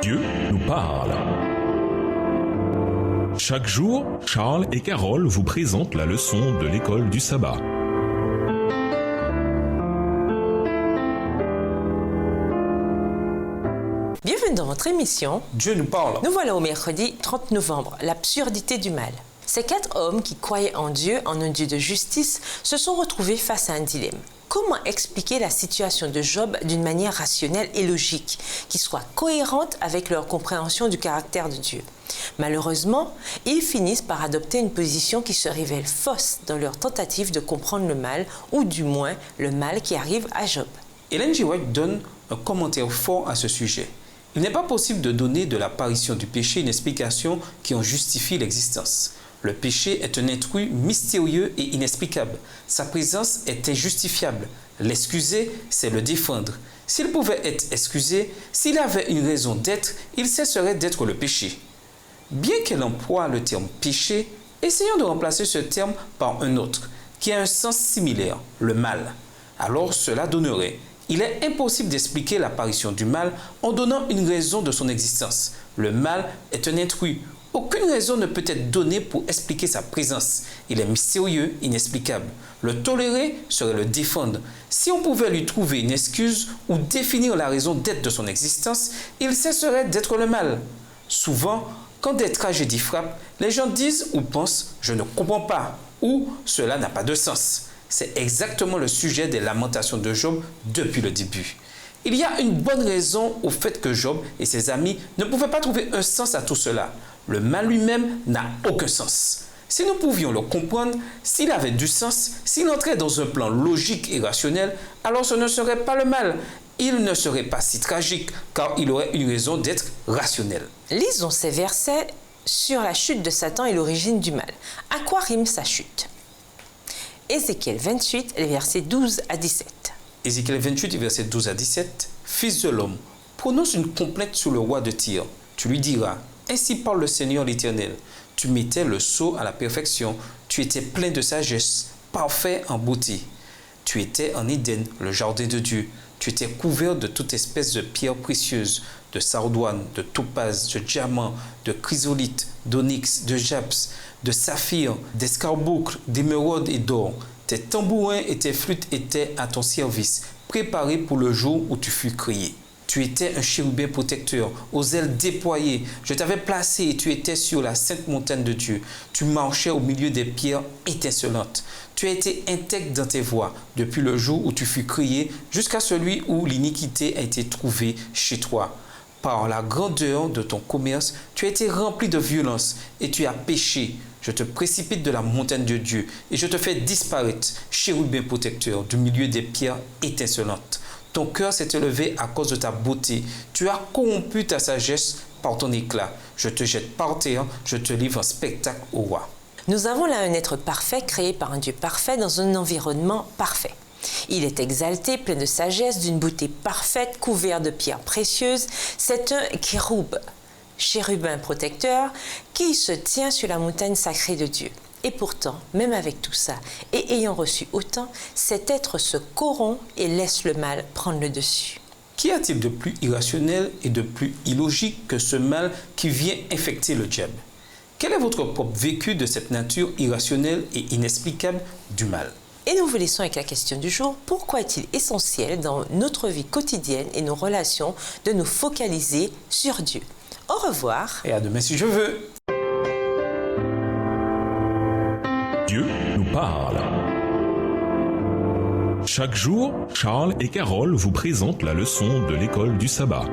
Dieu nous parle. Chaque jour, Charles et Carole vous présentent la leçon de l'école du sabbat. Bienvenue dans votre émission Dieu nous parle. Nous voilà au mercredi 30 novembre, l'absurdité du mal. Ces 4 hommes qui croyaient en un Dieu de justice, se sont retrouvés face à un dilemme. Comment expliquer la situation de Job d'une manière rationnelle et logique, qui soit cohérente avec leur compréhension du caractère de Dieu? Malheureusement, ils finissent par adopter une position qui se révèle fausse dans leur tentative de comprendre le mal, ou du moins le mal qui arrive à Job. Ellen G. White donne un commentaire fort à ce sujet. Il n'est pas possible de donner de l'apparition du péché une explication qui en justifie l'existence. Le péché est un intrus mystérieux et inexplicable. Sa présence est injustifiable. L'excuser, c'est le défendre. S'il pouvait être excusé, s'il avait une raison d'être, il cesserait d'être le péché. Bien qu'elle emploie le terme péché, essayons de remplacer ce terme par un autre, qui a un sens similaire, le mal. Alors cela donnerait: il est impossible d'expliquer l'apparition du mal en donnant une raison de son existence. Le mal est un intrus. Aucune raison ne peut être donnée pour expliquer sa présence. Il est mystérieux, inexplicable. Le tolérer serait le défendre. Si on pouvait lui trouver une excuse ou définir la raison d'être de son existence, il cesserait d'être le mal. Souvent, quand des tragédies frappent, les gens disent ou pensent « je ne comprends pas » ou « cela n'a pas de sens ». C'est exactement le sujet des lamentations de Job depuis le début. Il y a une bonne raison au fait que Job et ses amis ne pouvaient pas trouver un sens à tout cela. Le mal lui-même n'a aucun sens. Si nous pouvions le comprendre, s'il avait du sens, s'il entrait dans un plan logique et rationnel, alors ce ne serait pas le mal. Il ne serait pas si tragique, car il aurait une raison d'être rationnel. Lisons ces versets sur la chute de Satan et l'origine du mal. À quoi rime sa chute? Ézéchiel 28, les versets 12 à 17. Ézéchiel 28, versets 12 à 17. Fils de l'homme, prononce une complainte sur le roi de Tyr. Tu lui diras: ainsi parle le Seigneur l'Éternel. Tu mettais le sceau à la perfection. Tu étais plein de sagesse, parfait en beauté. Tu étais en Éden, le jardin de Dieu. Tu étais couvert de toute espèce de pierres précieuses, de sardoine, de topaze, de diamant, de chrysolite, d'onyx, de japs, de saphir, d'escarboucle, d'émeraude et d'or. Tes tambourins et tes flûtes étaient à ton service, préparés pour le jour où tu fus créé. Tu étais un chérubin protecteur, aux ailes déployées. Je t'avais placé et tu étais sur la sainte montagne de Dieu. Tu marchais au milieu des pierres étincelantes. Tu as été intègre dans tes voies, depuis le jour où tu fus créé, jusqu'à celui où l'iniquité a été trouvée chez toi. Par la grandeur de ton commerce, tu as été rempli de violence et tu as péché. Je te précipite de la montagne de Dieu et je te fais disparaître, chérubin protecteur, du milieu des pierres étincelantes. Ton cœur s'est élevé à cause de ta beauté. Tu as corrompu ta sagesse par ton éclat. Je te jette par terre, je te livre en spectacle au roi. Nous avons là un être parfait, créé par un Dieu parfait dans un environnement parfait. Il est exalté, plein de sagesse, d'une beauté parfaite, couvert de pierres précieuses. C'est un kéroub, chérubin protecteur, qui se tient sur la montagne sacrée de Dieu. Et pourtant, même avec tout ça, et ayant reçu autant, cet être se corrompt et laisse le mal prendre le dessus. Qu'y a-t-il de plus irrationnel et de plus illogique que ce mal qui vient infecter le diable? Quel est votre propre vécu de cette nature irrationnelle et inexplicable du mal? Et nous vous laissons avec la question du jour: pourquoi est-il essentiel dans notre vie quotidienne et nos relations de nous focaliser sur Dieu? Au revoir. Et à demain si je veux. Dieu nous parle. Chaque jour, Charles et Carole vous présentent la leçon de l'école du sabbat.